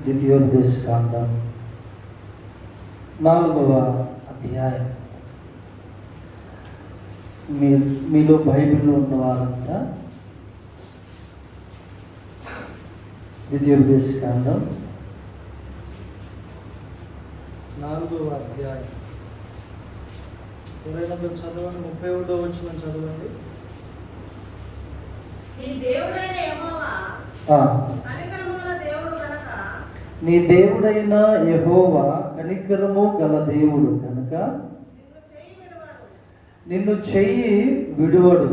ద్వితీయోపదేశకాండం 4వ అధ్యాయం. మీలో బైబిల్లో ఉన్న వారంతా ద్వితీయోపదేశకాండం 4వ అధ్యాయం. ఎవరైనా మీరు చదవండి. 31వ వచనం చదవండి. నీ దేవుడైన యెహోవా కనికరము గల దేవుడు కనుక నిన్ను చెయ్యి విడువడు,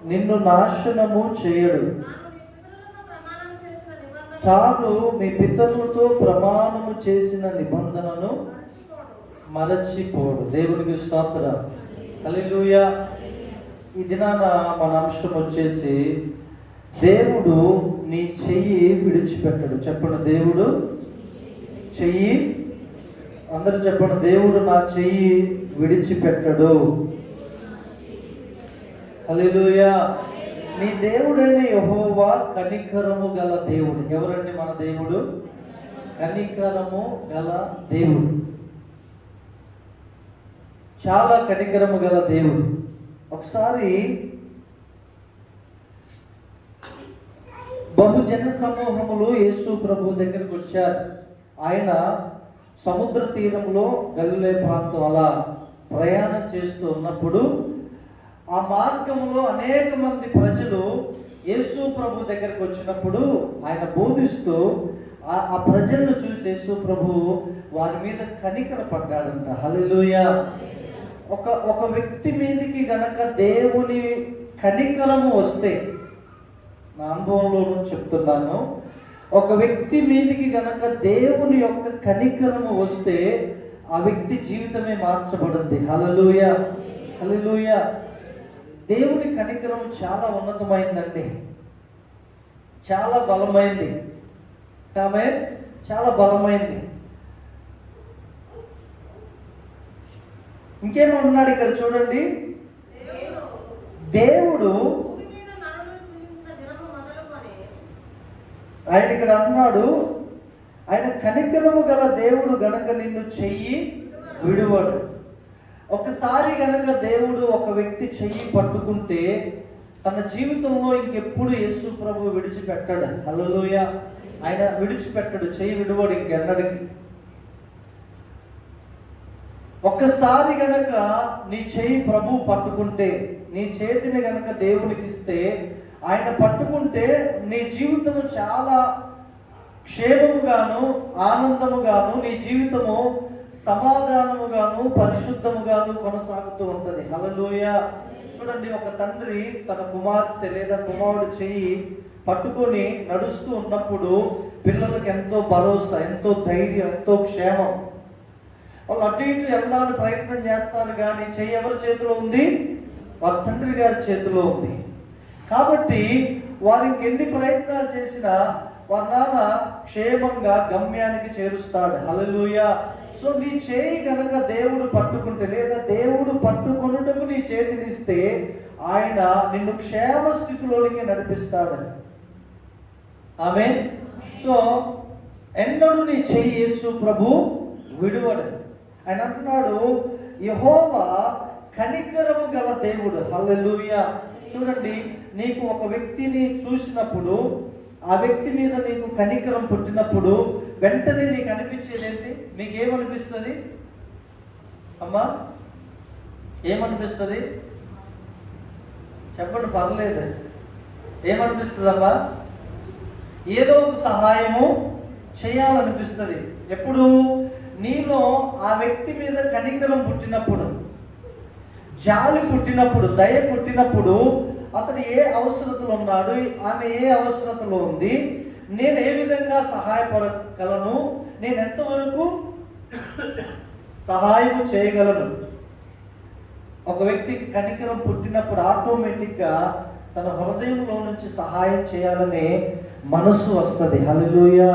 నిన్ను నాశనము చేయడు. తాను మీ పితరులతో ప్రమాణము చేసిన నిబంధనను మరచిపోడు. దేవునికి స్తోత్రం. హల్లెలూయా. ఈ దినాన మన అంశం వచ్చేసి దేవుడు నీ చెయ్యి విడిచిపెట్టడు. చెప్పండి, దేవుడు చెయ్యి, అందరూ చెప్పండి, దేవుడు నా చెయ్యి విడిచిపెట్టడు. హల్లెలూయా. నీ దేవుడైన యెహోవా కనికరము గల దేవుడు. ఎవరండి మన దేవుడు? కనికరము గల దేవుడు. చాలా కనికరము గల దేవుడు. ఒకసారి బహుజన సమూహములు యేసు ప్రభు దగ్గరికి వచ్చారు. ఆయన సముద్ర తీరంలో గలిలే ప్రాంతం అలా ప్రయాణం చేస్తూ ఉన్నప్పుడు ఆ మార్గంలో అనేక మంది ప్రజలు యేసు ప్రభు దగ్గరికి వచ్చినప్పుడు ఆయన బోధిస్తూ ఆ ప్రజలను చూసి యేసు ప్రభు వారి మీద కనికర పడ్డాడంట. హల్లెలూయా. ఒక వ్యక్తి మీదకి గనక దేవుని కనికరము వస్తే, నా అనుభవంలో చెప్తున్నాను, ఒక వ్యక్తి మీదకి గనక దేవుని యొక్క కనికరము వస్తే ఆ వ్యక్తి జీవితమే మార్చబడింది. హల్లెలూయా, హల్లెలూయా. దేవుని కనికరం చాలా ఉన్నతమైందండి, చాలా బలమైంది. ఆమె చాలా బలమైంది. ఇంకేమన్నాడు ఇక్కడ చూడండి. దేవుడు ఆయన ఇక్కడ అన్నాడు, ఆయన కనికరము గల దేవుడు గనక నిన్ను చెయ్యి విడువడు. ఒకసారి గనక దేవుడు ఒక వ్యక్తి చెయ్యి పట్టుకుంటే తన జీవితంలో ఇంకెప్పుడు యేసు ప్రభు విడిచిపెట్టాడు. హల్లెలూయా. ఆయన విడిచిపెట్టడు, చెయ్యి విడువడు ఇంకెన్నడికి. ఒక్కసారి గనక నీ చెయ్యి ప్రభు పట్టుకుంటే, నీ చేతిని గనక దేవునికి ఇస్తే, ఆయన పట్టుకుంటే నీ జీవితము చాలా క్షేమముగాను ఆనందముగాను, నీ జీవితము సమాధానముగాను పరిశుద్ధముగాను కొనసాగుతూ ఉంటుంది. హల్లెలూయా. చూడండి, ఒక తండ్రి తన కుమార్తె లేదా కుమారుడు చెయ్యి పట్టుకొని నడుస్తూ ఉన్నప్పుడు పిల్లలకు ఎంతో భరోసా, ఎంతో ధైర్యం, ఎంతో క్షేమం. వాళ్ళు అటు ఇటు వెళ్దామని ప్రయత్నం చేస్తారు, కానీ చెయ్యి ఎవరి చేతిలో ఉంది? వాళ్ళ తండ్రి గారి చేతిలో ఉంది. కాబట్టి వారు ఇంకెన్ని ప్రయత్నాలు చేసినా వారి నాన్న క్షేమంగా గమ్యానికి చేరుస్తాడు. హల్లెలూయా. సో నీ చేయి కనుక దేవుడు పట్టుకుంటే, లేదా దేవుడు పట్టుకొనుటకు నీ చేతినిస్తే, ఆయన నిన్ను క్షేమ స్థితిలోనికి నడిపిస్తాడు. ఆమేన్. సో ఎన్నడూ నీ చేయి యేసు ప్రభు విడువడు. ఆయన అంటున్నాడు, యెహోవా కనికరము గల దేవుడు. హల్లెలూయా. చూడండి, నీకు ఒక వ్యక్తిని చూసినప్పుడు, ఆ వ్యక్తి మీద నీకు కనికరం పుట్టినప్పుడు వెంటనే నీకు అనిపించేది ఏంటి? మీకేమనిపిస్తుంది అమ్మా? ఏమనిపిస్తుంది చెప్పండి, పర్లేదు. ఏమనిపిస్తుంది అమ్మా? ఏదో ఒక సహాయము చేయాలనిపిస్తుంది. ఎప్పుడు? నీలో ఆ వ్యక్తి మీద కనికరం పుట్టినప్పుడు, జాలి పుట్టినప్పుడు, దయ పుట్టినప్పుడు, అతడు ఏ అవసరతలో ఉన్నాడు, ఆమె ఏ అవసరతలో ఉంది, నేను ఏ విధంగా సహాయపడగలను, నేను ఎంతవరకు సహాయం చేయగలను. ఒక వ్యక్తికి కనికరం పుట్టినప్పుడు ఆటోమేటిక్గా తన హృదయంలో నుంచి సహాయం చేయాలనే మనసు వస్తుంది. హల్లెలూయా.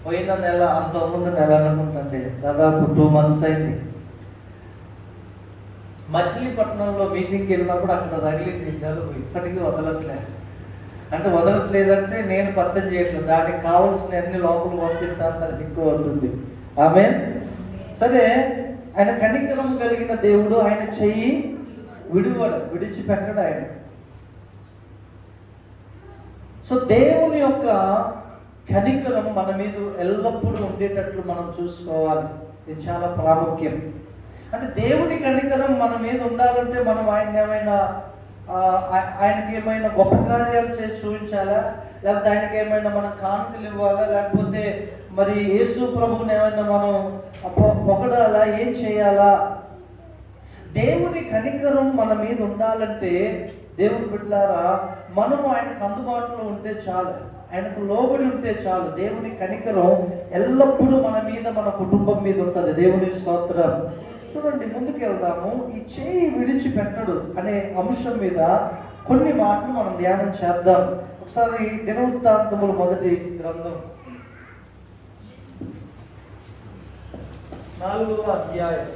పోయిన నెల, అంతకుముందు నెల అనుకుంటుంది, దాదాపు 2 months అయింది. మచిలీపట్నంలో మీటింగ్కి వెళ్ళినప్పుడు అక్కడ తగిలింది జలుబు, ఇప్పటికీ వదలట్లే. అంటే వదలట్లేదంటే నేను పద్ధతి చేయట్లేదు, దానికి కావాల్సిన అన్ని లోపల పంపిస్తాను, దానికి ఎక్కువ అవుతుంది. ఆమె సరే, ఆయన కనికరం కలిగిన దేవుడు, ఆయన చెయ్యి విడిచిపెట్టడు ఆయన. సో దేవుని యొక్క కనికరం మన మీద ఎల్లప్పుడూ ఉండేటట్లు మనం చూసుకోవాలి. ఇది చాలా ప్రాముఖ్యం. అంటే దేవుని కనికరం మన మీద ఉండాలంటే మనం ఆయనకి ఏమైనా గొప్ప కార్యాలు చేసి చూపించాలా, లేకపోతే ఆయనకి ఏమైనా మనం కానుకలు ఇవ్వాలా, లేకపోతే మరి యేసు ప్రభువుని ఏమైనా మనం పొగడాలా, ఏం చేయాలా? దేవుని కనికరం మన మీద ఉండాలంటే దేవుని బిడ్డలారా, మనము ఆయనకు అందుబాటులో ఉంటే చాలు, ఆయనకు లోబడి ఉంటే చాలు. దేవుని కనికరం ఎల్లప్పుడూ మన మీద, మన కుటుంబం మీద ఉంటుంది. దేవుని స్తోత్రం. చూడండి, ముందుకు వెళ్దాము. ఈ చేయి విడిచిపెట్టడు అనే అంశం మీద కొన్ని మాటలు మనం ధ్యానం చేద్దాం. ఒకసారి దినవృత్తాంతములు మొదటి గ్రంథం 4వ అధ్యాయం.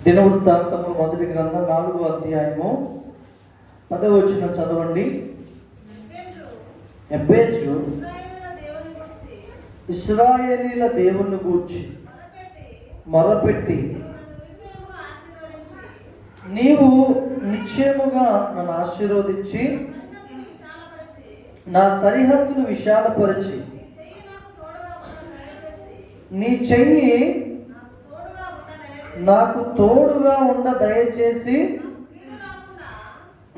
దినవృత్తాంతములు మొదటి గ్రంథం 4వ అధ్యాయము 10వ వచనం చదవండి. ఎబ్బేజు ఇశ్రాయేలీల దేవుని గూర్చి మొరపెట్టి, నీవు నిశ్చయముగా నన్ను ఆశీర్వదించి నా సరిహద్దును విశాలపరిచి నీ చెయ్యి నాకు తోడుగా ఉండ దయచేసి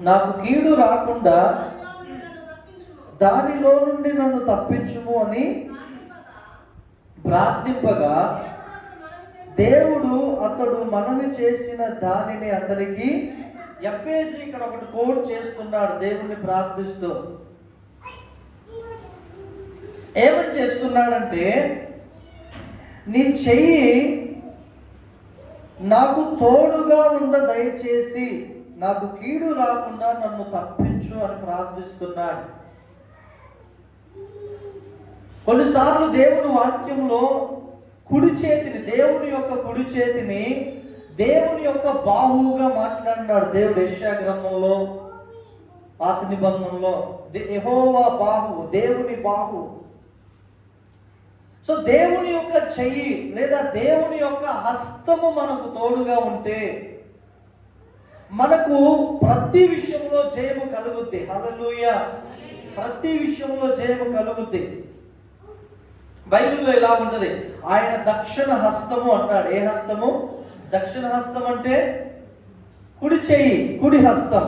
నాకు కీడు రాకుండా దానిలో నుండి నన్ను తప్పించుము అని ప్రార్థింపగా, దేవుడు అతడు మనవి చేసిన దానిని అతనికి ఎబ్బేజు ఇక్కడ ఒకటి కోడ్ చేస్తున్నాడు. దేవుణ్ణి ప్రార్థిస్తూ ఏమని చేస్తున్నాడంటే, నీ చెయ్యి నాకు తోడుగా ఉండ దయచేసి నాకు కీడు రాకుండా నన్ను తప్పించు అని ప్రార్థిస్తున్నాడు. కొన్నిసార్లు దేవుని వాక్యంలో కుడి చేతిని, దేవుని యొక్క కుడి చేతిని దేవుని యొక్క బాహువుగా మాట్లాడినాడు దేవుడు. యెషయా గ్రంథంలో, పాత నిబంధనలో యెహోవా బాహు, దేవుని బాహు. సో దేవుని యొక్క చెయ్యి లేదా దేవుని యొక్క హస్తము మనకు తోడుగా ఉంటే మనకు ప్రతి విషయంలో జయము కలుగుద్ది. హల్లెలూయా. ప్రతి విషయంలో జయము కలుగుద్ది. బైబిల్లో ఇలా ఉంటుంది, ఆయన దక్షిణ హస్తము అంటాడు. ఏ హస్తము? దక్షిణ హస్తం అంటే కుడి చెయ్యి, కుడి హస్తం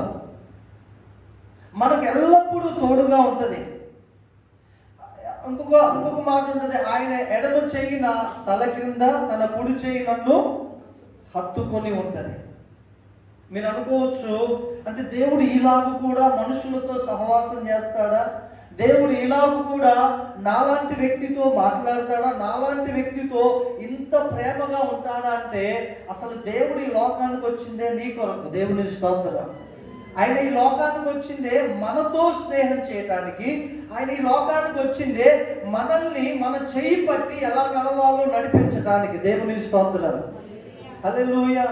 మనకు ఎల్లప్పుడూ తోడుగా ఉంటుంది. ఇంకొక మాట ఉంటుంది, ఆయన ఎడమ చెయ్యి నా తల క్రింద, తన కుడి చెయ్యి నన్ను హత్తుకొని ఉంటుంది. మీరు అనుకోవచ్చు, అంటే దేవుడు ఇలాగ కూడా మనుషులతో సహవాసం చేస్తాడా? దేవుడు ఇలాగ కూడా నాలాంటి వ్యక్తితో మాట్లాడతాడా? నాలాంటి వ్యక్తితో ఇంత ప్రేమగా ఉంటాడా? అంటే అసలు దేవుడు ఈ లోకానికి వచ్చిందే నీ కొరకు. దేవుని స్తోత్రం. ఆయన ఈ లోకానికి వచ్చిందే మనతో స్నేహం చేయటానికి. ఆయన ఈ లోకానికి వచ్చిందే మనల్ని మన చెయ్యి పట్టి ఎలా నడవాలో నడిపించడానికి. దేవుని స్తోత్రం. హల్లెలూయా.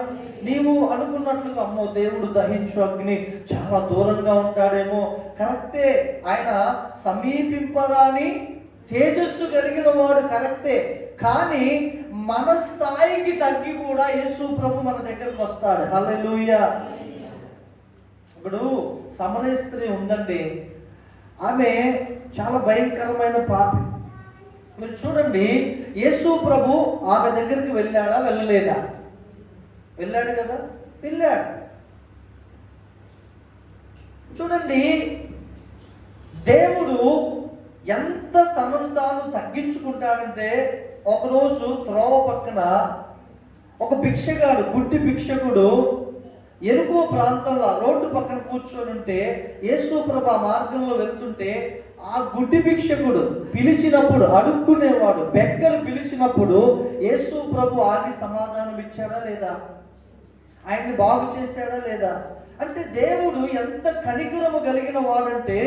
నీవు అనుకున్నట్లుగా అమ్మో దేవుడు దహించు అగ్ని చాలా దూరంగా ఉంటాడేమో, కరెక్టే. ఆయన సమీపింపరాని తేజస్సు కలిగిన వాడు, కరెక్టే. కానీ మన స్థాయికి తగ్గి కూడా యేసు ప్రభు మన దగ్గరకు వస్తాడు. హల్లెలూయా. ఇప్పుడు సమరయ స్త్రీ ఉందండి, ఆమె చాలా భయంకరమైన పాపి. మీరు చూడండి, యేసు ప్రభు ఆమె దగ్గరికి వెళ్ళాడా? వెళ్ళలేదా? వెళ్ళాడు కదా, వెళ్ళాడు. చూడండి, దేవుడు ఎంత తనను తాను తగ్గించుకుంటాడంటే, ఒకరోజు త్రోవ పక్కన ఒక భిక్షగాడు, గుడ్డి భిక్షకుడు ఎరుకో ప్రాంతంలో రోడ్డు పక్కన కూర్చొని ఉంటే, యేసు ప్రభు మార్గంలో వెళ్తుంటే ఆ గుడ్డి భిక్షకుడు పిలిచినప్పుడు, అడుక్కునేవాడు బెగ్గరు పిలిచినప్పుడు యేసు ప్రభు ఆగి సమాధానం ఇచ్చాడా లేదా? ఆయన్ని బాగు చేశాడా లేదా? అంటే దేవుడు ఎంత కనికరము కలిగిన వాడంటే,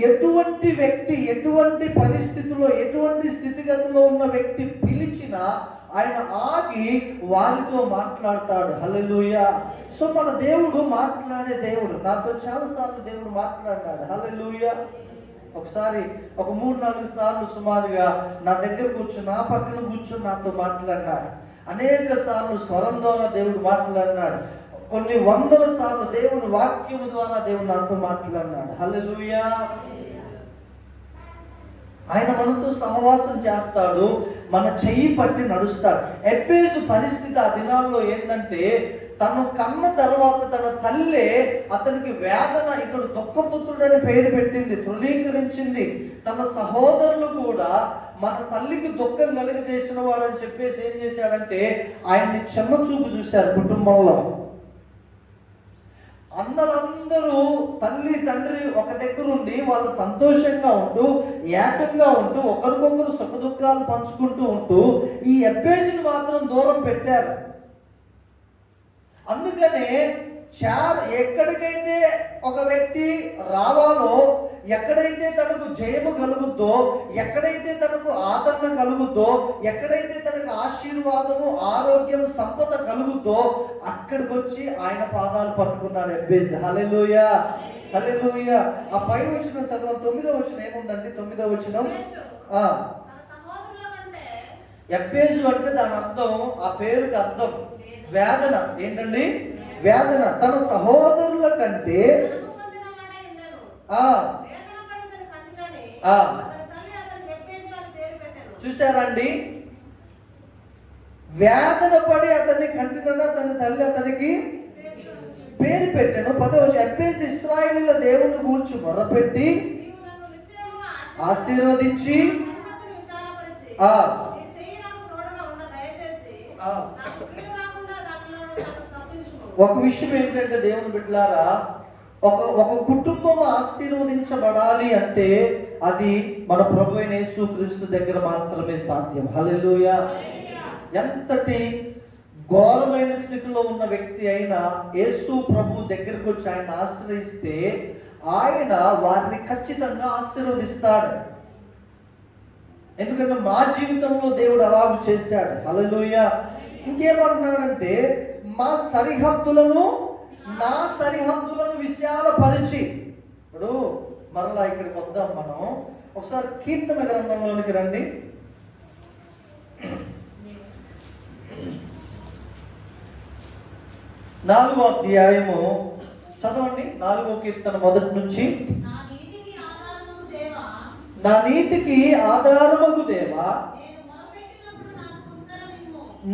ఎటువంటి వ్యక్తి ఎటువంటి పరిస్థితిలో ఎటువంటి స్థితిగతిలో ఉన్న వ్యక్తి పిలిచినా ఆయన ఆగి వారితో మాట్లాడతాడు. హల్లెలూయా. సో మన దేవుడు మాట్లాడే దేవుడు. నాతో చాలాసార్లు దేవుడు మాట్లాడాడు. హల్లెలూయా. ఒకసారి ఒక 3-4 సార్లు సుమారుగా నా దగ్గర కూర్చుని నా పక్కన కూర్చొని నాతో మాట్లాడినాడు. అనేక సార్లు స్వరం ద్వారా దేవుడు మాట్లాడినాడు. కొన్ని వందల సార్లు దేవుని వాక్యము ద్వారా దేవుడు నాతో మాట్లాడినాడు. హల్లెలూయా. ఆయన మనతో సహవాసం చేస్తాడు, మన చెయ్యి పట్టి నడుస్తాడు. ఎబ్బేసు పరిస్థితి ఆ దినాల్లో ఏంటంటే, తను కన్న తర్వాత తన తల్లే అతనికి వేదన, ఇతడు దుఃఖపుత్రుడని పేరు పెట్టింది, తృణీకరించింది. తన సహోదరులు కూడా మన తల్లికి దుఃఖం కలిగజేసిన వాడని చెప్పేసి ఏం చేశాడంటే, ఆయన్ని చిన్న చూపు చూశారు కుటుంబంలో. అన్నలందరూ తల్లి తండ్రి ఒక దగ్గర ఉండి వాళ్ళు సంతోషంగా ఉంటూ ఏకంగా ఉంటూ ఒకరికొకరు సుఖ దుఃఖాలు పంచుకుంటూ ఉంటూ ఈ ఎబ్బేజుని మాత్రం దూరం పెట్టారు. అందుకనే ఎక్కడికైతే ఒక వ్యక్తి రావాలో, ఎక్కడైతే తనకు జయము కలుగుద్దో, ఎక్కడైతే తనకు ఆదరణ కలుగుద్దో, ఎక్కడైతే తనకు ఆశీర్వాదము ఆరోగ్యం సంపద కలుగుద్దో అక్కడికి వచ్చి ఆయన పాదాలు పట్టుకున్నాడు ఎబ్బేజు. హల్లెలూయా, హల్లెలూయా. ఆ పై వచనం చదవ, 9వ వచనం ఏముందండి? 9వ వచనం, ఎబ్బేజు అంటే దాని అర్థం, ఆ పేరుకి అర్థం వేదన. ఏంటండి? వేదన. తన సహోదరుల కంటే చూసారండి, వేదన పడి అతన్ని కంటిన తన తల్లి అతనికి పేరు పెట్టాను. 10వ ఎబ్బేజు ఇశ్రాయేలీయుల దేవుని గూర్చి మొరపెట్టి ఆశీర్వదించి ఒక విషయం ఏంటంటే దేవుని బిడ్డలారా, ఒక కుటుంబం ఆశీర్వదించబడాలి అంటే అది మన ప్రభువైన యేసుక్రీస్తు దగ్గర మాత్రమే సాధ్యం. హల్లెలూయా. ఎంతటి ఘోరమైన స్థితిలో ఉన్న వ్యక్తి అయినా యేసు ప్రభు దగ్గరకు వచ్చి ఆయన ఆశ్రయిస్తే ఆయన వారిని ఖచ్చితంగా ఆశీర్వదిస్తాడు. ఎందుకంటే మా జీవితంలో దేవుడు అలాగ చేశాడు. హల్లెలూయా. ఇంకేమంటున్నాడంటే, నా సరిహద్దులను విశాలపరిచి. ఇప్పుడు మరలా ఇక్కడికి వద్దాం మనం. ఒకసారి కీర్తన గ్రంథంలోనికి రండి. 4వ అధ్యాయము చదవండి. 4వ కీర్తన మొదటి నుంచి. నా నీతికి ఆధారమగు దేవా,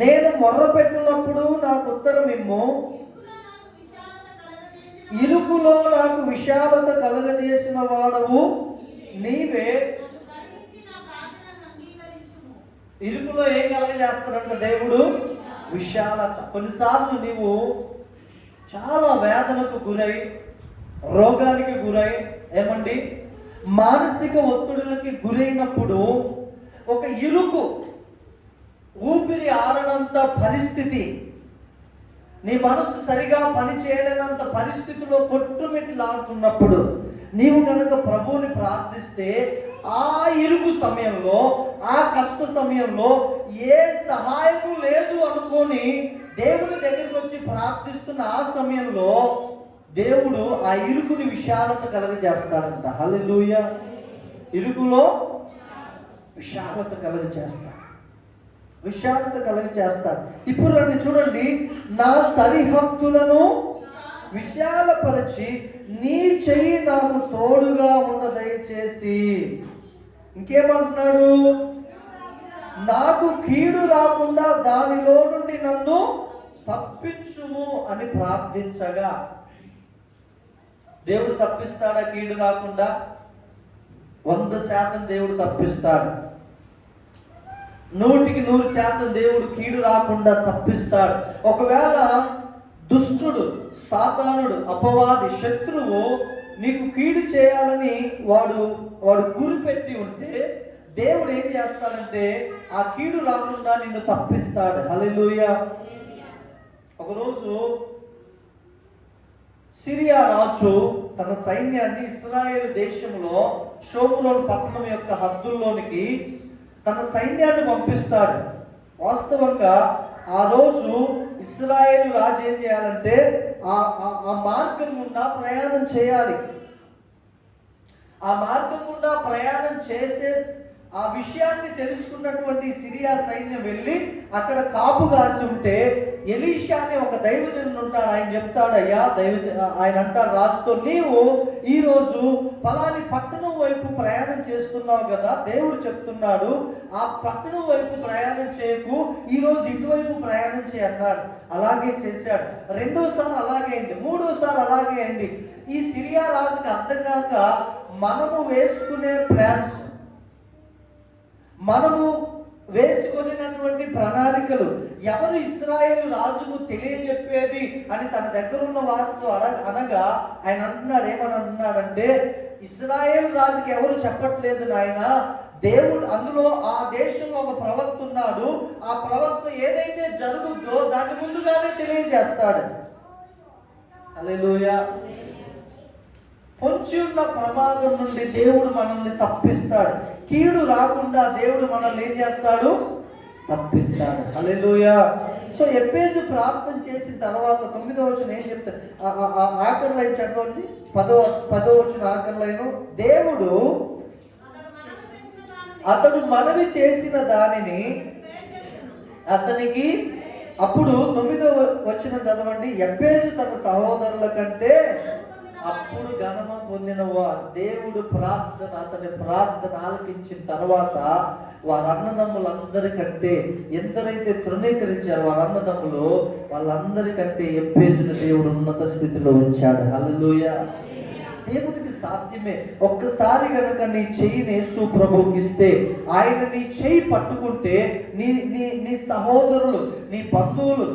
నేను మొర్రపెట్టినప్పుడు నాకు ఉత్తరం ఇమ్ము. ఇరుకులో నాకు విశాలత కలగజేసిన వాడవు నీవే. ఇరుకులో ఏం కలగజేస్తాడంట దేవుడు? విశాలత. కొన్నిసార్లు నీవు చాలా వేదనకు గురై, రోగానికి గురై, ఏమండి మానసిక ఒత్తిడులకి గురైనప్పుడు, ఒక ఇరుకు, ఊపిరి ఆడనంత పరిస్థితి, నీ మనసు సరిగా పని చేయలేనంత పరిస్థితిలో కొట్టుమిట్లాడుతున్నప్పుడు నీవు కనుక ప్రభువుని ప్రార్థిస్తే, ఆ ఇరుకు సమయంలో, ఆ కష్ట సమయంలో ఏ సహాయము లేదు అనుకొని దేవుని దగ్గరికి వచ్చి ప్రార్థిస్తున్న ఆ సమయంలో దేవుడు ఆ ఇరుకుని విశాలత కలుగజేస్తాడంట. హల్లెలూయా. ఇరుకులో విశాలత కలుగజేస్తాడు, విశాలత కలుగజేస్తాడు. ఇప్పుడు రండి చూడండి. నా సరిహద్దులను విశాలపరిచి నీ చెయ్యి నాకు తోడుగా ఉండ దయచేసి. ఇంకేమంటున్నాడు? నాకు కీడు రాకుండా దానిలో నుండి నన్ను తప్పించుము అని ప్రార్థించగా, దేవుడు తప్పిస్తాడా? కీడు రాకుండా 100% దేవుడు తప్పిస్తాడు. 100% దేవుడు కీడు రాకుండా తప్పిస్తాడు. ఒకవేళ దుష్టుడు, సాతానుడు, అపవాది, శత్రువు నీకు కీడు చేయాలని వాడు గురి పెట్టి ఉంటే దేవుడు ఏం చేస్తాడంటే ఆ కీడు రాకుండా నిన్ను తప్పిస్తాడు. హల్లెలూయా. ఒకరోజు సిరియా రాజు తన సైన్యాన్ని ఇశ్రాయేలు దేశంలో షోమ్రోన్ పట్టణం యొక్క హద్దుల్లోనికి తన సైన్యాన్ని పంపిస్తాడు. వాస్తవంగా ఆ రోజు ఇశ్రాయేలు రాజు ఏం చేయాలంటే ఆ మార్గం గుండా ప్రయాణం చేయాలి. ఆ మార్గం గుండా ప్రయాణం చేసే ఆ విషయాన్ని తెలుసుకున్నటువంటి సిరియా సైన్యం వెళ్ళి అక్కడ కాపు కాసి ఉంటే ఎలీషా అని ఒక దైవజనుడు ఉంటాడు. ఆయన చెప్తాడు, అయ్యా ఆయన అంటాడు రాజుతో, నీవు ఈరోజు ఫలాని పట్టణం వైపు ప్రయాణం చేస్తున్నావు కదా, దేవుడు చెప్తున్నాడు ఆ పట్టణం వైపు ప్రయాణం చేయకు, ఈరోజు ఇటువైపు ప్రయాణం చేయి అన్నాడు. అలాగే చేశాడు. రెండోసారి అలాగే అయింది, మూడోసారి అలాగే అయింది. ఈ సిరియా రాజుకి అర్థం కాక మనము వేసుకునే ప్లాన్స్, మనము వేసుకొనినటువంటి ప్రణాళికలు ఎవరు ఇశ్రాయేలు రాజుకు తెలియజెప్పేది అని తన దగ్గర ఉన్న వారితో అనగా ఆయన అంటున్నాడు, ఏమని అంటున్నాడంటే, ఇశ్రాయేలు రాజుకి ఎవరు చెప్పట్లేదు నాయన, దేవుడు అందులో ఆ దేశంలో ఒక ప్రవక్త ఉన్నాడు, ఆ ప్రవక్త ఏదైతే జరుగుద్దో దాని ముందుగానే తెలియజేస్తాడు. హల్లెలూయా. పొంచి ఉన్న ప్రమాదం నుండి దేవుడు మనల్ని తప్పిస్తాడు. కీడు రాకుండా దేవుడు మనల్ని ఏం చేస్తాడు? తప్పిస్తాడు. హల్లెలూయా. సో ఎబ్బేజు ప్రార్థన చేసిన తర్వాత 9వ వచనం ఏం చెప్తాడు? ఆఖరి లైన్ చదవండి. 10వ వచనం ఆఖరి లైన్, దేవుడు అతడు మనవి చేసిన దానిని అతనికి, అప్పుడు 9వ వచనం చదవండి, ఎబ్బేజు తన సహోదరుల కంటే అప్పుడు ఘనమ పొందినవా. దేవుడు ప్రార్థన, అతని ప్రార్థన ఆలకించిన తర్వాత వారి అన్నదమ్ములందరికంటే, ఎందరైతే తృణీకరించారు వారి అన్నదమ్ములు, వాళ్ళందరికంటే ఎబ్బేజును దేవుడు ఉన్నత స్థితిలో ఉంచాడు. హల్లెలూయా. దేవుడికి సాధ్యమే. ఒక్కసారి కనుక నీ చెయ్యిని యేసు ప్రభువుకి ఇస్తే, ఆయన నీ చెయ్యి పట్టుకుంటే, నీ సహోదరులు, నీ బంధువులు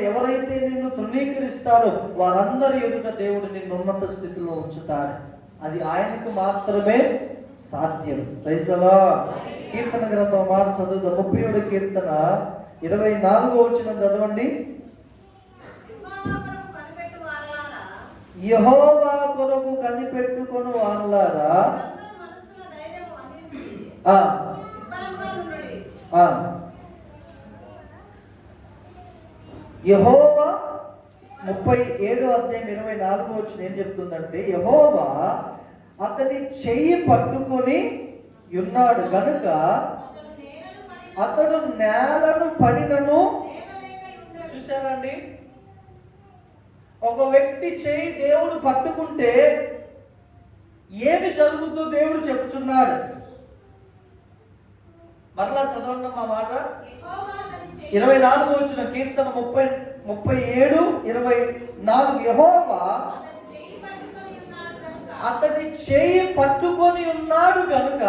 ఎవరైతే నిన్ను తృణీకరిస్తారో వారందరి ఎదుట దేవుడు నిన్ను ఉన్నత స్థితిలో ఉంచుతాడు. అది ఆయనకు మాత్రమే సాధ్యం. Praise the lord. కీర్తన గ్రంథం మాట చదువుదాం. 37వ కీర్తన 24వ వచనం చదవండి. యెహోవా కొరకు కనిపెట్టుకొను వారలారా, యెహోవా 37వ అధ్యాయం 24వ వచనం ఏం చెప్తుందంటే, యెహోవా అతని చెయ్యి పట్టుకొని ఉన్నాడు గనుక అతడు నేలను పడినను. చూసారండి, ఒక వ్యక్తి చేయి దేవుడు పట్టుకుంటే ఏమి జరుగుతుందో దేవుడు చెప్తున్నాడు. మరలా చదవండి మా మాట. 24వ వచనం కీర్తన 37:24, యెహోవా అతని చేయి పట్టుకొని ఉన్నాడు గనుక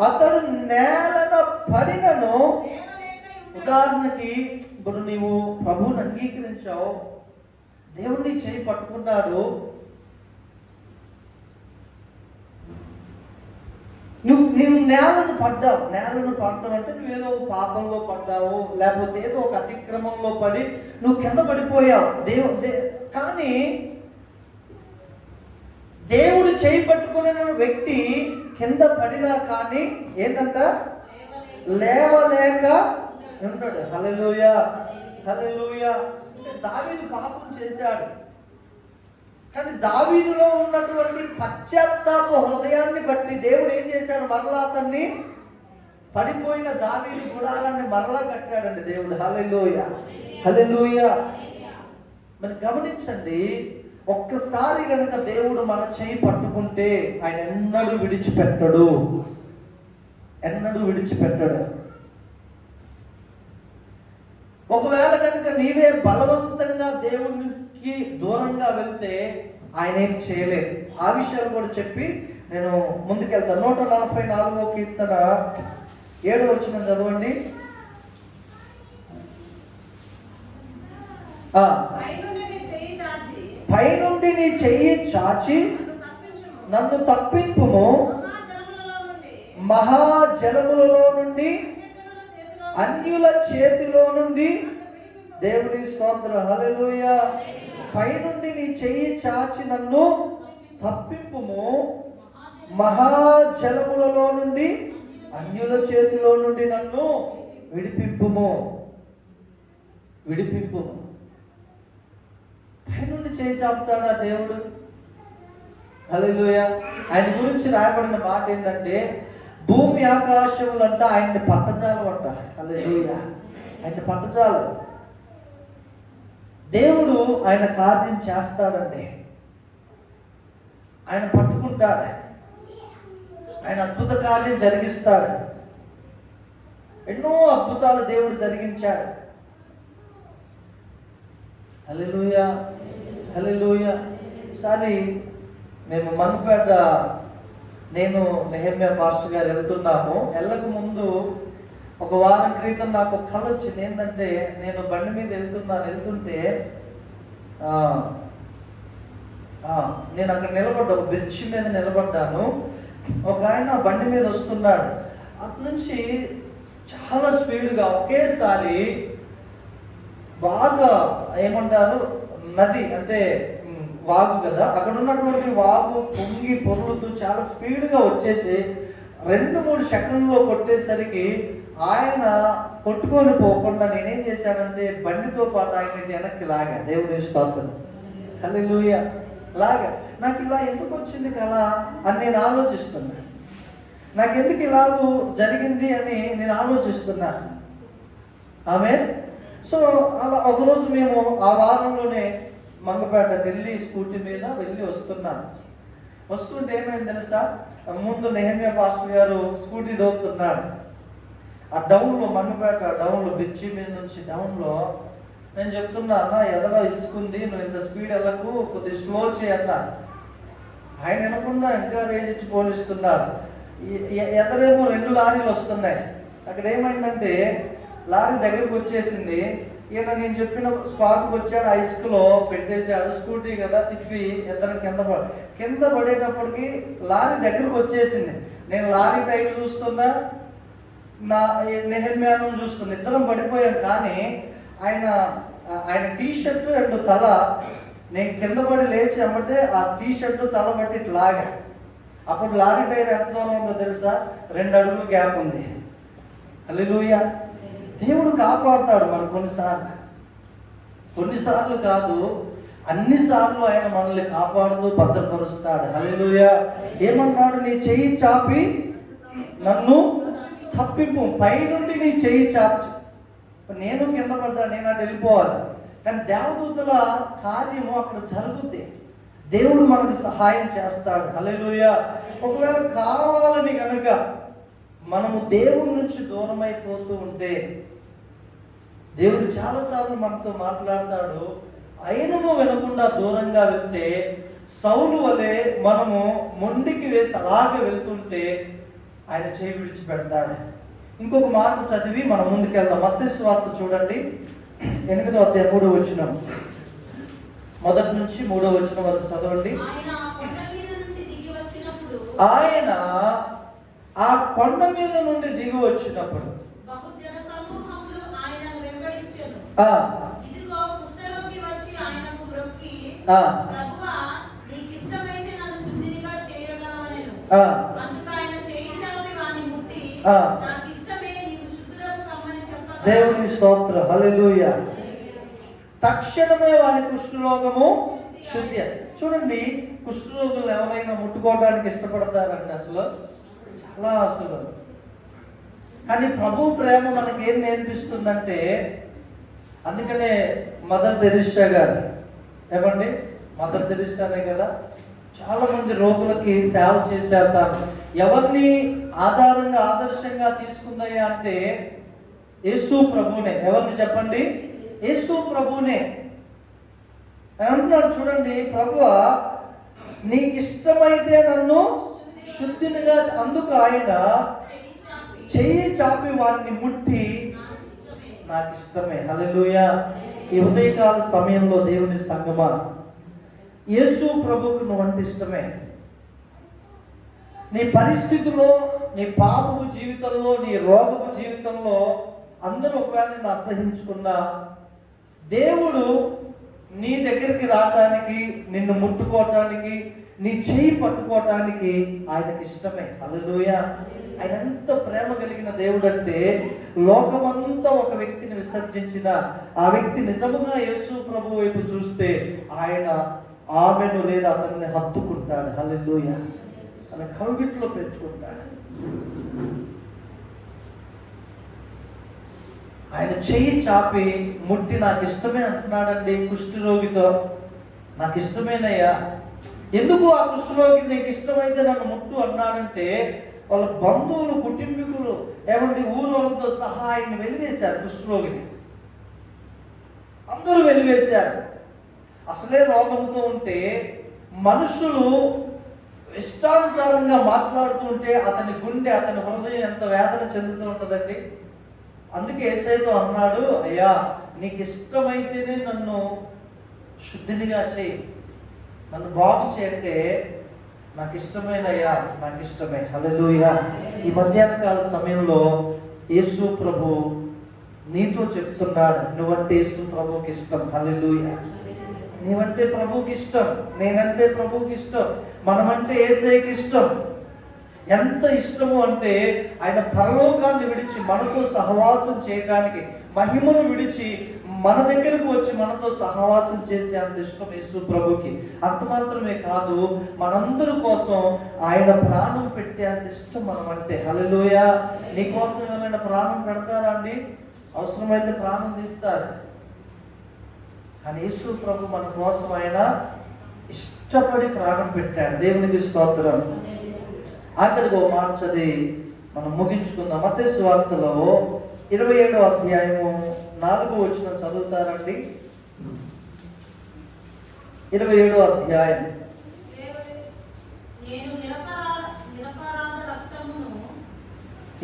అతడు నేలను పడినను. ఉదాహరణకి ఇప్పుడు నీవు ప్రభువుని అంగీకరించావు, దేవుడిని చేయి పట్టుకున్నాడు, నీవు నేలను పడ్డావు. నేలను పడ్డావు అంటే నువ్వేదో ఒక పాపంలో పడ్డావు, లేకపోతే ఏదో ఒక అతిక్రమంలో పడి నువ్వు కింద పడిపోయావు. కానీ దేవుడు చేయి పట్టుకున్న వ్యక్తి కింద పడినా కానీ ఏంటంట, లేవలేక ఉంటాడు. హల్లెలూయా, హల్లెలూయా. దావీదు పాపం చేశాడు, కానీ దావీదులో ఉన్నటువంటి పశ్చాత్తాప హృదయాన్ని బట్టి దేవుడు ఏం చేశాడు, మరలా అతన్ని పడిపోయిన దావీదు గుడారాన్ని మరలా కట్టాడండి దేవుడు. హల్లెలూయా, హల్లెలూయా. మరి గమనించండి, ఒక్కసారి కనుక దేవుడు మన చేయి పట్టుకుంటే ఆయన ఎన్నడూ విడిచిపెట్టడు, ఎన్నడూ విడిచిపెట్టడు. ఒకవేళ కనుక నీవే బలవంతంగా దేవునికి దూరంగా వెళ్తే ఆయన ఏం చేయలేదు. ఆ విషయాలు కూడా చెప్పి నేను ముందుకెళ్తాను. 144వ కీర్తన 7వ వచనం చదవండి. పైనుండి నీ చెయ్యి చాచి నన్ను తప్పింపుము, మహాజలములలో నుండి, అన్యుల చేతిలో నుండి దేవుని స్తోత్రం, హల్లెలూయా. పైనుండి నీ చెయ్యి చాచి నన్ను తప్పింపుము, మహాజలములలో నుండి, అన్యుల చేతిలో నుండి నన్ను విడిపింపుము. పైనుండి చేయి చాపుతాడా దేవుడు? హల్లెలూయా. ఆయన గురించి రాయబడిన మాట ఏంటంటే, భూమి ఆకాశములంట ఆయన్ని పట్టజాలం అంట. హల్లెలూయా. ఆయన పట్టజాలం. దేవుడు ఆయన కార్యం చేస్తాడండి. ఆయన పట్టుకుంటాడు, ఆయన అద్భుత కార్యం జరిగిస్తాడు. ఎన్నో అద్భుతాలు దేవుడు జరిగించాడు. హల్లెలూయా, హల్లెలూయా. ఒకసారి మేము మనుపేట, నేను నెహెమ్యా పాస్టర్ గారు వెళ్తున్నాము. వెళ్ళక ముందు ఒక వారం క్రితం నాకు ఒక కళ వచ్చింది. ఏంటంటే, నేను బండి మీద వెళ్తుంటే నేను అక్కడ నిలబడ్డా, ఒక బ్రిడ్జి మీద నిలబడ్డాను. ఒక ఆయన బండి మీద వస్తున్నాడు. అటు నుంచి చాలా స్పీడ్గా ఒకేసారి బాగా ఏమంటారు, నది అంటే వాగు కదా, అక్కడ ఉన్నటువంటి వాగు పొంగి పొర్లుతూ చాలా స్పీడ్గా వచ్చేసి 2-3 సెకండ్లో కొట్టేసరికి ఆయన కొట్టుకొని పోకుండా నేనేం చేశానంటే బండితో పాటు ఆయన వెనక్కి లాగా. దేవుని స్తోత్రం, హల్లెలూయా. లాగా నాకు ఇలా ఎందుకు వచ్చింది కదా అని నేను ఆలోచిస్తున్నా. నాకెందుకు ఇలాగూ జరిగింది అని నేను ఆలోచిస్తున్నా. ఆమేన్. సో అలా ఒకరోజు మేము ఆ వారంలోనే మంగపేట ఢిల్లీ స్కూటీ మీద వెళ్ళి వస్తుంటే ఏమైంది తెలుసా, ముందు నెహెమ్యా పాస్టర్ గారు స్కూటీ దోలుతున్నాడు. ఆ డౌన్లో, మంగపేట డౌన్లో, బ్రిడ్జి మీద నుంచి డౌన్లో నేను చెప్తున్నా, అన్న ఎదరో ఇసుకుంది, నువ్వు ఇంత స్పీడ్ వెళ్ళకు, కొద్దిగా స్లో చేయన్నా. ఆయన వినకుండా ఇంకా రేజ్ ఇచ్చి పోనిస్తున్నాడు. ఎదరేమో 2 లారీలు వస్తున్నాయి. అక్కడ ఏమైందంటే లారీ దగ్గరకు వచ్చేసింది. ఈయన నేను చెప్పిన స్పాట్కి వచ్చాడు, ఆ ఇసుకలో పెట్టేశాడు. స్కూటీ కదా, తిప్పి ఇద్దరు కింద పడేటప్పటికి లారీ దగ్గరకు వచ్చేసింది. నేను లారీ టైర్ చూస్తున్నా, నా నెహెమ్యాను చూస్తున్నా, ఇద్దరం పడిపోయాం. కానీ ఆయన టీ షర్టు అండ్ తల, నేను కింద పడి లేచి అమ్మటే ఆ టీ షర్టు తల బట్టి ఇట్లాగా. అప్పుడు లారీ టైర్ ఎంత దూరం ఉందో తెలుసా, 2 అడుగులు గ్యాప్ ఉంది. హల్లెలూయా. దేవుడు కాపాడుతాడు మన కొన్నిసార్లు కాదు, అన్నిసార్లు ఆయన మనల్ని కాపాడుతూ భద్రపరుస్తాడు. హల్లెలూయా. ఏమన్నాడు, నీ చెయ్యి చాపి నన్ను తప్పింపు. పైనుండి నీ చెయ్యి చాపి. నేను కింద పడ్డా, నేను అటు వెళ్ళిపోవాలి. కానీ దేవదూతల కార్యము అక్కడ జరుగుద్ది. దేవుడు మనకు సహాయం చేస్తాడు. హల్లెలూయా. ఒకవేళ కావాలని కనుక మనము దేవుడి నుంచి దూరం అయిపోతూ ఉంటే, దేవుడు చాలాసార్లు మనతో మాట్లాడతాడు. ఆయనను వినకుండా దూరంగా వెళ్తే, సౌలు వలె మనము మొండికి వేసి అలాగే వెళ్తుంటే ఆయన చేయి విడిచిపెడతాడు. ఇంకొక మాట చదివి మనం ముందుకెళ్దాం. మత్తయి సువార్త చూడండి, 8వ అధ్యాయం 3వ వచనం, మొదటి నుంచి 3వ వచనం వరకు చదవండి. ఆయన ఆ కొండ మీద నుండి దిగి వచ్చినప్పుడు దేవుని స్తోత్రం, హల్లెలూయా. తక్షణమే వాని కుష్ఠరోగము శుద్ధి. చూడండి, కుష్ఠరోగులు ఎవరైనా ముట్టుకోవడానికి ఇష్టపడతారండి అసలు, అసలు. కానీ ప్రభు ప్రేమ మనకేం నేర్పిస్తుందంటే, అందుకనే మదర్ తెరిస్సా గారు, ఏమండి మదర్ తెరిస్సానే కదా, చాలా మంది రోగులకి సేవ చేశారు. తాను ఎవరిని ఆదర్శంగా తీసుకుందయ్యా అంటే యేసు ప్రభునే. ఎవరిని చెప్పండి? యేసు ప్రభునే అంటున్నాడు. చూడండి, ప్రభువా నీకు ఇష్టమైతే నన్ను శుద్ధినిగా, అందుకు ఆయన చెయ్యి చాపి వారిని ముట్టి, నాకు ఇష్టమే. హల్లెలూయా. ఈ ఉదయకాల సమయంలో దేవుని సంగమా, యేసు ప్రభువుకు నువ్వంటే ఇష్టమే. నీ పరిస్థితుల్లో, నీ పాపపు జీవితంలో, నీ రోగపు జీవితంలో అందరూ ఒకవేళ నిన్ను అసహించుకున్నా, దేవుడు నీ దగ్గరికి రావటానికి, నిన్ను ముట్టుకోవటానికి, నీ చేయి పట్టుకోవటానికి ఆయనకి ఇష్టమే. హల్లెలూయా. ఆయన ఎంత ప్రేమ కలిగిన దేవుడు అంటే, లోకమంతా ఒక వ్యక్తిని విసర్జించిన ఆ వ్యక్తి నిజముగా యేసు ప్రభు వైపు చూస్తే ఆయన ఆమెను లేదా అతన్ని హత్తుకుంటాడు. హల్లెలూయా. తన కౌగిట్లో పెంచుకుంటాడు. ఆయన చెయ్యి చాపి ముట్టి నాకు ఇష్టమే అంటున్నాడండి కుష్ఠరోగితో. నాకు ఇష్టమేనయ్యా. ఎందుకు ఆ కుష్ఠరోగి నీకు ఇష్టమైతే నన్ను ముట్టు అన్నాడంటే, వాళ్ళ బంధువులు, కుటుంబీకులు, ఏమంటే ఊరోళ్ళతో సహా ఆయన్ని వెలివేశారు. కుష్ఠరోగిని అందరూ వెలివేశారు. అసలే రోగంతో ఉంటే మనుషులు ఇష్టానుసారంగా మాట్లాడుతూ ఉంటే అతని గుండె, అతని హృదయం ఎంత వేదన చెందుతూ ఉంటుందండి. అందుకే యేసయ్యతో అన్నాడు, అయ్యా నీకు ఇష్టమైతేనే నన్ను శుద్ధినిగా చేయి, నన్ను బాగు చేయంటే నాకు ఇష్టమైన అయ్యా, నాకు ఇష్టమే. హల్లెలూయా. ఈ మధ్యాహ్న కాల సమయంలో యేసు ప్రభు నీతో చెప్తున్నాడు, నువ్వంటే యేసు ప్రభుకి ఇష్టం. హల్లెలూయా. నీవంటే ప్రభుకి ఇష్టం, నేనంటే ప్రభుకి ఇష్టం, మనమంటే యేసయ్యకి ఇష్టం. ఎంత ఇష్టము అంటే ఆయన పరలోకాన్ని విడిచి మనతో సహవాసం చేయడానికి, మహిమను విడిచి మన దగ్గరకు వచ్చి మనతో సహవాసం చేసే అంత ఇష్టం యేసు ప్రభుకి. అంత మాత్రమే కాదు, మనందరి కోసం ఆయన ప్రాణం పెట్టే అంత ఇష్టం మనం అంటే. హల్లెలూయా. నీ కోసం ఎవరైనా ప్రాణం పెడతారా అండి? అవసరమైతే ప్రాణం తీస్తారు. కానీ యేసు ప్రభు మన కోసం ఆయన ఇష్టపడి ప్రాణం పెట్టాడు. దేవునికి స్తోత్రం. ఆఖరిగా ఓ మాట చదివి మనం ముగించుకుందాం. మత్తయి సువార్తలో 27వ అధ్యాయము 4వ వచనం చదువుతారండి. 27వ అధ్యాయం. నేను నిరపరాధ రక్తమును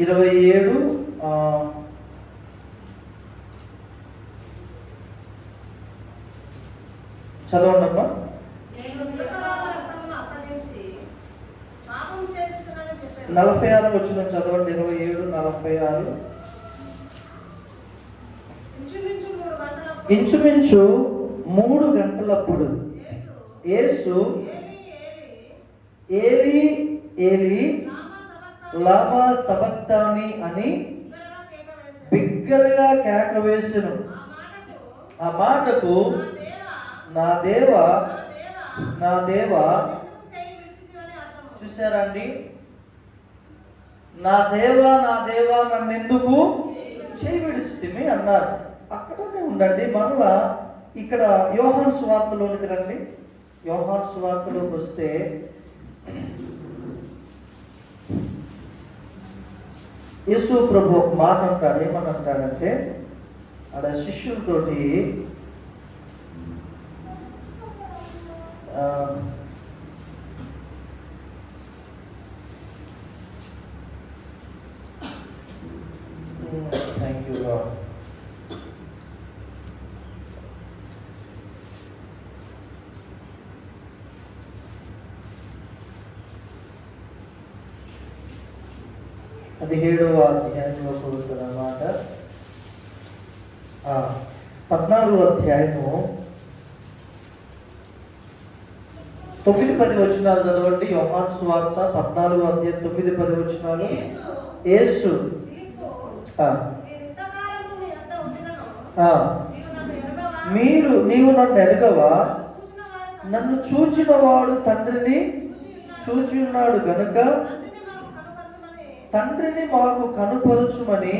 27 చదవండి అమ్మా. నేను నిరపరాధ రక్తమును అప్పగించి పాపం చేస్తున్నానని చెప్పాను. 46 వచనం చదవండి. 27:46. ఇంచుమించు 3 గంటలప్పుడు యేసు ఏలీ ఏలీ లామా సబక్తాని అని బిగ్గరగా కేక వేసెను. ఆ మాటకు నా దేవా, నా దేవా. చూసారా అండి? నా దేవా, నా దేవా నన్నెందుకు చేయి విడిచితివి అన్నారు. అక్కడనే ఉండండి. మరలా ఇక్కడ యోహాను సువార్తలోనికి రండి. యోహాను సువార్తలోకి వస్తే యేసు ప్రభు ఒక మాట అంటాడు. ఏమని అంటాడంటే, ఆడ శిష్యులతోటి థ్యాంక్ యూ లార్డ్. అది 7వ అధ్యాయంలో కొడుతున్న మాట. 14వ అధ్యాయము 9-10 వచనాలు చదవండి. యోహాను సువార్త 14వ అధ్యాయం 9-10 వచనాలు. యేసు నీవు నన్ను ఎరగవా? నన్ను చూచిన వాడు తండ్రిని చూచి ఉన్నాడు గనుక తండ్రిని మాకు కనుపరుచుమని.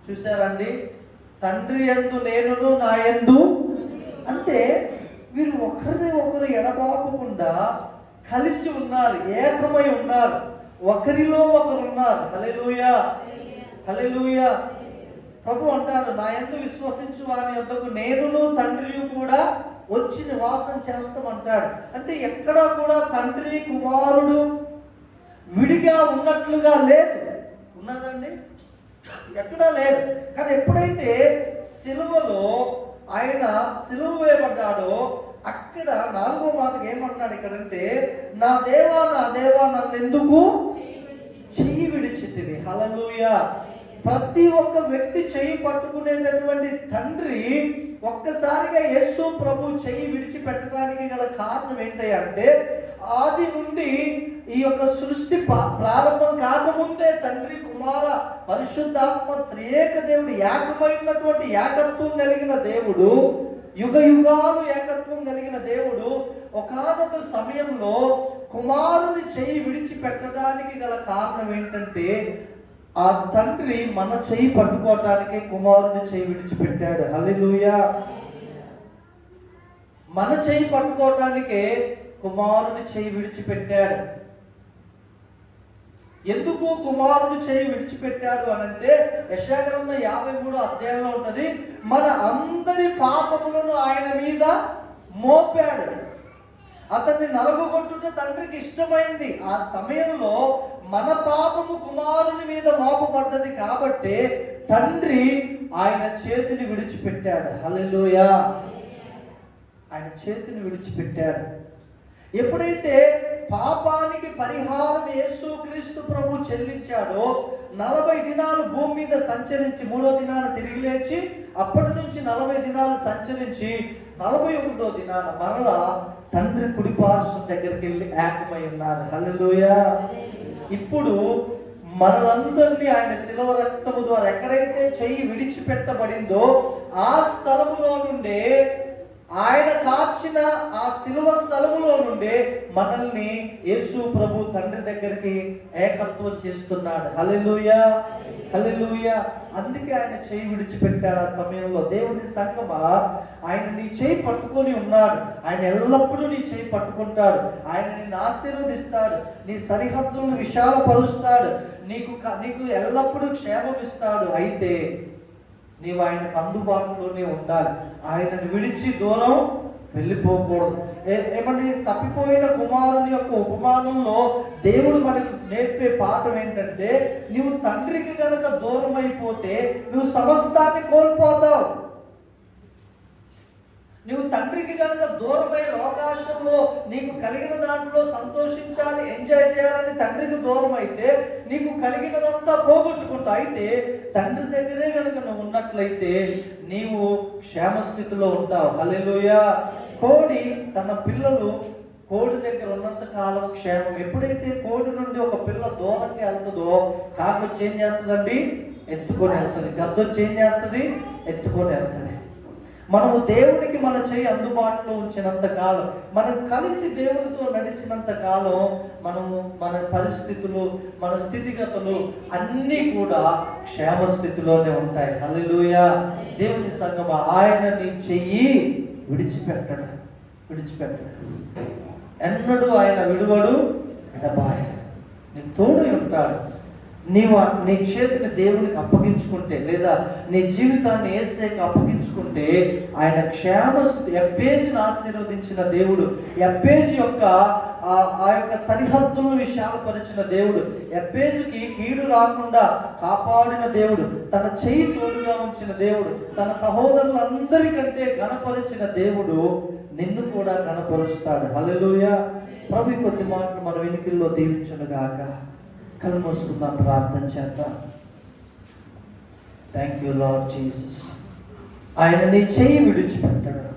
చూసారండి? తండ్రి యందు నేనును, నా యందు అంటే వీరు ఒకరిని ఒకరు ఎడబాపకుండా కలిసి ఉన్నారు, ఏకమై ఉన్నారు, ఒకరిలో ఒకరు ఉన్నారు. హల్లెలూయా, హల్లెలూయా. ప్రభు అంటాడు, నా యందు విశ్వసించు వాని యొద్దకు నేనును తండ్రి కూడా వచ్చి నివాసం చేస్తామంటాడు. అంటే ఎక్కడా కూడా తండ్రి కుమారుడు విడిగా ఉన్నట్లుగా లేదు. ఉన్నదండి? ఎక్కడా లేదు. కానీ ఎప్పుడైతే సిలువలో ఆయన సిలువ వేయబడ్డాడో అక్కడ 4వ మాటకు ఏమన్నాడు ఇక్కడంటే, నా దేవా, నా దేవా నన్ను ఎందుకు చెయ్యి విడిచి. విడిచితివి. హల్లెలూయా. ప్రతి ఒక్క వ్యక్తి చెయ్యి పట్టుకునేటటువంటి తండ్రి ఒక్కసారిగా యేసు ప్రభు చెయ్యి విడిచిపెట్టడానికి గల కారణం ఏంటంటే, ఆది నుండి ఈ యొక్క సృష్టి ప్రారంభం కాకముందే తండ్రి, కుమార, పరిశుద్ధాత్మ త్రియేక దేవుడు, ఏకమైనటువంటి ఏకత్వం కలిగిన దేవుడు, యుగ యుగాలు ఏకత్వం కలిగిన దేవుడు ఒకానొక సమయంలో కుమారుని చెయ్యి విడిచిపెట్టడానికి గల కారణం ఏంటంటే, ఆ తండ్రి మన చెయ్యి పట్టుకోవటానికి కుమారుని చెయ్యి విడిచిపెట్టాడు. హల్లెలూయా. మన చెయ్యి పట్టుకోవటానికే కుమారుని చెయ్యి విడిచిపెట్టాడు. ఎందుకు కుమారుని చెయ్యి విడిచిపెట్టాడు అనంటే, యెషయా గ్రంథం 53వ అధ్యాయంలో ఉంటది, మన అందరి పాపములను ఆయన మీద మోపాడు. అతన్ని నలగొట్టుట తండ్రికి ఇష్టమైంది. ఆ సమయంలో మన పాపము కుమారుని మీద మోపబడ్డది కాబట్టి తండ్రి ఆయన చేతిని విడిచిపెట్టాడు. హల్లెలూయా. ఆయన చేతిని విడిచిపెట్టాడు. ఎప్పుడైతే పాపానికి పరిహారం యేసుక్రీస్తు ప్రభు చెల్లించాడో, 40 దినాలు భూమి మీద సంచరించి 3వ దినాన తిరిగి లేచి, అప్పటి నుంచి 40 దినాలు సంచరించి 41వ దినాన మరలా తండ్రి కుడిపార్శ్వం దగ్గరికి వెళ్ళి ఏకమై ఉన్నారు. హల్లెలూయా. ఇప్పుడు మనలందరినీ ఆయన శిలువ రక్తము ద్వారా ఎక్కడైతే చెయ్యి విడిచిపెట్టబడిందో ఆ స్థలములో నుండే, ఆయన కార్చిన ఆ శిలువ స్థలములో నుండే మనల్ని యేసు ప్రభు తండ్రి దగ్గరికి ఏకత్వం చేస్తున్నాడు. హల్లెలూయా. హల్లెలూయా. అందుకే ఆయన చేయి విడిచిపెట్టాడు. ఆ సమయంలో దేవుని సంగమా, ఆయన నీ చేయి పట్టుకొని ఉన్నాడు. ఆయన ఎల్లప్పుడూ నీ చేయి పట్టుకుంటాడు. ఆయన నిన్ను ఆశీర్వదిస్తాడు. నీ సరిహద్దులను విశాలపరుస్తాడు. నీకు ఎల్లప్పుడూ క్షేమం ఇస్తాడు. అయితే నీవు ఆయనకు అందుబాటులోనే ఉండాలి. ఆయనను విడిచి దూరం వెళ్ళిపోకూడదు. ఏమని తప్పిపోయిన కుమారుని యొక్క ఉపమానంలో దేవుడు మనకు నేర్పే పాఠం ఏంటంటే, నువ్వు తండ్రికి గనక దూరం అయిపోతే నువ్వు సమస్తాన్ని కోల్పోతావు. నువ్వు తండ్రికి కనుక దూరమై లోకాశంలో నీకు కలిగిన దాంట్లో సంతోషించాలి, ఎంజాయ్ చేయాలని తండ్రికి దూరం అయితే నీకు కలిగినదంతా పోగొట్టుకుంటావు. అయితే తండ్రి దగ్గరే కనుక నువ్వు ఉన్నట్లయితే నీవు క్షేమస్థితిలో ఉంటావు. హల్లెలూయా. కోడి తన పిల్లలు కోడి దగ్గర ఉన్నంత కాలం క్షేమం. ఎప్పుడైతే కోడి నుండి ఒక పిల్ల దూరంగా వెళ్తుందో కాకొచ్చి ఏం చేస్తుందండి? ఎత్తుకొని వెళ్తుంది. గద్దొచ్చి ఏం చేస్తుంది? ఎత్తుకొని వెళ్తుంది. మనము దేవునికి మన చేయి అందుబాటులో ఉంచినంత కాలం, మనం కలిసి దేవునితో నడిచినంత కాలం మన పరిస్థితులు, మన స్థితిగతులు అన్నీ కూడా క్షేమ స్థితిలోనే ఉంటాయి. హల్లెలూయా. దేవుని సంగమా, ఆయన నీ చెయ్యి విడిచిపెట్టడు. ఎన్నడూ ఆయన విడువడు, ఎడబాయడు. నీ తోడు ఉంటాడు. నీవు నీ చేతిని దేవునికి అప్పగించుకుంటే, లేదా నీ జీవితాన్ని యేసుకి అప్పగించుకుంటే, ఆయన క్షేమస్థితి, ఎబ్బేజును ఆశీర్వదించిన దేవుడు, ఎబ్బేజు యొక్క ఆ యొక్క సరిహద్దులను విశాలపరిచిన దేవుడు, ఎబ్బేజుకి కీడు రాకుండా కాపాడిన దేవుడు, తన చెయ్యి తోడుగా ఉంచిన దేవుడు, తన సహోదరులందరికంటే ఘనపరిచిన దేవుడు నిన్ను కూడా ఘనపరుస్తాడు. హల్లెలూయా. ప్రభు కొద్ది మాటలు మన వెనుకల్లో దీవించును గాక. కళ్ళు మూసుకుందాం, ప్రార్థన చేద్దాం. Thank you lord Jesus. ఆయన నీ చెయ్యి విడిచిపెట్టాడు.